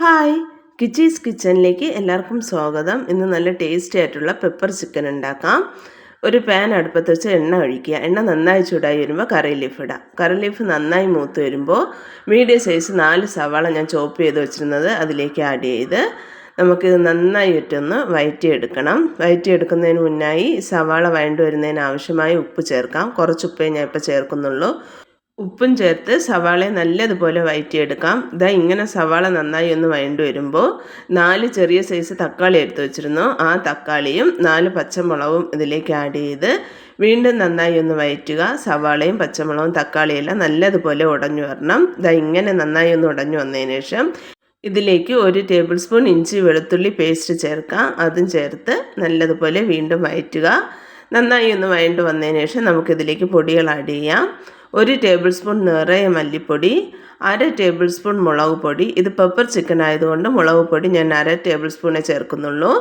Hi, കിച്ചീസ് കിച്ചണിലേക്ക് എല്ലാവർക്കും സ്വാഗതം. ഇന്ന് നല്ല ടേസ്റ്റി ആയിട്ടുള്ള പെപ്പർ ചിക്കൻ ഉണ്ടാക്കാം. ഒരു പാൻ അടുപ്പത്ത് വെച്ച് എണ്ണ ഒഴിക്കുക. എണ്ണ നന്നായി ചൂടായി വരുമ്പോൾ കറി ലീഫ് ഇടാം. കറി ലീഫ് നന്നായി മൂത്ത് വരുമ്പോൾ മീഡിയം സൈസ് 4 സവാള ഞാൻ ചോപ്പ് ചെയ്ത് വെച്ചിരുന്നത് അതിലേക്ക് ആഡ് ചെയ്ത് നമുക്കിത് നന്നായി ഇട്ടൊന്ന് വഴറ്റിയെടുക്കണം. വഴറ്റിയെടുക്കുന്നതിന് മുന്നായി സവാള വഴണ്ട് വരുന്നതിന് ആവശ്യമായ ഉപ്പ് ചേർക്കാം. കുറച്ച് ഉപ്പേ ഞാൻ ഇപ്പോൾ ചേർക്കുന്നുള്ളൂ. ഉപ്പും ചേർത്ത് സവാളയെ നല്ലതുപോലെ വഴറ്റിയെടുക്കാം. ഇങ്ങനെ സവാള നന്നായി ഒന്ന് വഴണ്ട് വരുമ്പോൾ 4 ചെറിയ സൈസ് തക്കാളി എടുത്ത് വെച്ചിരുന്നു. ആ തക്കാളിയും 4 പച്ചമുളകും ഇതിലേക്ക് ആഡ് ചെയ്ത് വീണ്ടും നന്നായി ഒന്ന് വഴറ്റുക. സവാളയും പച്ചമുളകും തക്കാളിയെല്ലാം നല്ലതുപോലെ ഉടഞ്ഞു വരണം. ഇങ്ങനെ നന്നായി ഒന്ന് ഉടഞ്ഞു വന്നതിന് ശേഷം ഇതിലേക്ക് 1 ടേബിൾ സ്പൂൺ ഇഞ്ചി വെളുത്തുള്ളി പേസ്റ്റ് ചേർക്കാം. അതും ചേർത്ത് നല്ലതുപോലെ വീണ്ടും വഴറ്റുക. നന്നായി ഒന്ന് വഴണ്ട് വന്നതിന് ശേഷം നമുക്കിതിലേക്ക് പൊടികൾ ആഡ് ചെയ്യാം. 1 ടേബിൾ സ്പൂൺ നിറയെ മല്ലിപ്പൊടി, 1/2 ടേബിൾ സ്പൂൺ മുളക് പൊടി. ഇത് പെപ്പർ ചിക്കൻ ആയതുകൊണ്ട് മുളക് പൊടി ഞാൻ 1/2 ടേബിൾ സ്പൂണേ ചേർക്കുന്നുള്ളൂ.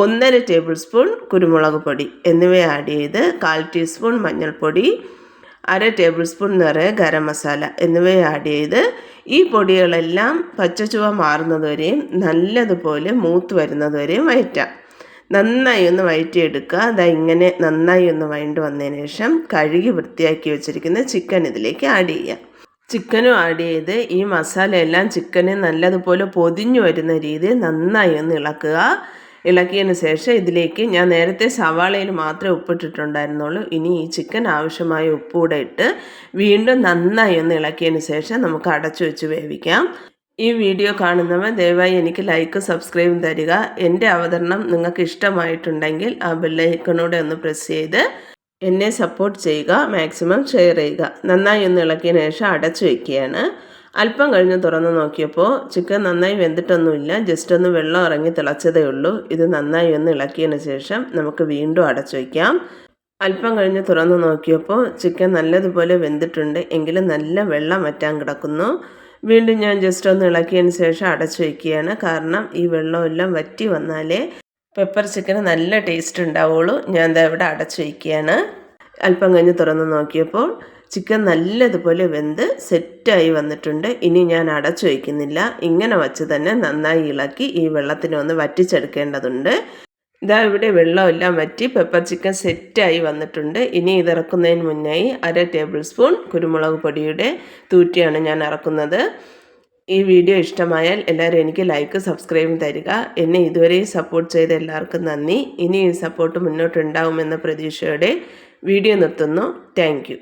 1/2 ടേബിൾ സ്പൂൺ കുരുമുളക് പൊടി എന്നിവ ആഡ് ചെയ്ത് 1/4 ടീസ്പൂൺ മഞ്ഞൾപ്പൊടി, 1/2 ടേബിൾ സ്പൂൺ നിറയെ ഗരം മസാല എന്നിവ ആഡ് ചെയ്ത് ഈ പൊടികളെല്ലാം പച്ചച്ചുവ മാറുന്നതുവരെയും നല്ലതുപോലെ മൂത്ത് വരുന്നതുവരെയും വഴറ്റാം. നന്നായി ഒന്ന് വഴറ്റിയെടുക്കുക. ഇങ്ങനെ നന്നായി ഒന്ന് വഴണ്ട് വന്നതിന് ശേഷം കഴുകി വൃത്തിയാക്കി വെച്ചിരിക്കുന്ന ചിക്കൻ ഇതിലേക്ക് ആഡ് ചെയ്യാം. ചിക്കനും ആഡ് ചെയ്ത് ഈ മസാലയെല്ലാം ചിക്കന് നല്ലതുപോലെ പൊതിഞ്ഞു വരുന്ന രീതിയിൽ നന്നായി ഒന്ന് ഇളക്കുക. ഇളക്കിയതിന് ശേഷം ഇതിലേക്ക് ഞാൻ നേരത്തെ സവാളയിൽ മാത്രമേ ഉപ്പിട്ടിട്ടുണ്ടായിരുന്നുള്ളൂ. ഇനി ഈ ചിക്കൻ ആവശ്യമായ ഉപ്പൂടെ ഇട്ട് വീണ്ടും നന്നായി ഒന്ന് ഇളക്കിയതിന് ശേഷം നമുക്ക് അടച്ചു വെച്ച് വേവിക്കാം. ഈ വീഡിയോ കാണുന്നവർ ദയവായി എനിക്ക് ലൈക്ക് സബ്സ്ക്രൈബും തരിക. എൻ്റെ അവതരണം നിങ്ങൾക്ക് ഇഷ്ടമായിട്ടുണ്ടെങ്കിൽ ആ ബെല്ലൈക്കണൂടെ ഒന്ന് പ്രസ് ചെയ്ത് എന്നെ സപ്പോർട്ട് ചെയ്യുക. മാക്സിമം ഷെയർ ചെയ്യുക. നന്നായി ഒന്ന് ഇളക്കിയതിന് ശേഷം അടച്ചു വയ്ക്കുകയാണ്. അല്പം കഴിഞ്ഞ് തുറന്ന് നോക്കിയപ്പോൾ ചിക്കൻ നന്നായി വെന്തിട്ടൊന്നുമില്ല. ജസ്റ്റ് ഒന്ന് വെള്ളം ഇറങ്ങി തിളച്ചതേ ഉള്ളൂ. ഇത് നന്നായി ഒന്ന് ഇളക്കിയതിന് ശേഷം നമുക്ക് വീണ്ടും അടച്ചു വയ്ക്കാം. അല്പം കഴിഞ്ഞ് തുറന്ന് നോക്കിയപ്പോൾ ചിക്കൻ നല്ലതുപോലെ വെന്തിട്ടുണ്ട്. എങ്കിലും നല്ല വെള്ളം വറ്റാൻ കിടക്കുന്നു. വീണ്ടും ഞാൻ ജസ്റ്റ് ഒന്ന് ഇളക്കിയതിന് ശേഷം അടച്ചു വയ്ക്കുകയാണ്. കാരണം ഈ വെള്ളമെല്ലാം വറ്റി വന്നാലേ പെപ്പർ ചിക്കന് നല്ല ടേസ്റ്റ് ഉണ്ടാവുള്ളൂ. ഞാൻ ഇവിടെ അടച്ചു വയ്ക്കുകയാണ്. അല്പം കഴിഞ്ഞ് തുറന്ന് നോക്കിയപ്പോൾ ചിക്കൻ നല്ലതുപോലെ വെന്ത് സെറ്റായി വന്നിട്ടുണ്ട്. ഇനി ഞാൻ അടച്ചു വയ്ക്കുന്നില്ല. ഇങ്ങനെ വച്ച് തന്നെ നന്നായി ഇളക്കി ഈ വെള്ളത്തിനെ ഒന്ന് വറ്റിച്ചെടുക്കേണ്ടതുണ്ട്. ഇവിടെ വെള്ളമെല്ലാം വറ്റി പെപ്പർ ചിക്കൻ സെറ്റായി വന്നിട്ടുണ്ട്. ഇനി ഇതിറക്കുന്നതിന് മുന്നായി 1/2 ടേബിൾ സ്പൂൺ കുരുമുളക് പൊടിയുടെ തൂറ്റിയാണ് ഞാൻ ഇറക്കുന്നത്. ഈ വീഡിയോ ഇഷ്ടമായാൽ എല്ലാവരും എനിക്ക് ലൈക്ക് സബ്സ്ക്രൈബും തരിക. എന്നെ ഇതുവരെ സപ്പോർട്ട് ചെയ്ത എല്ലാവർക്കും നന്ദി. ഇനി ഈ സപ്പോർട്ട് മുന്നോട്ടുണ്ടാവുമെന്ന പ്രതീക്ഷയോടെ വീഡിയോ നിർത്തുന്നു. Thank you.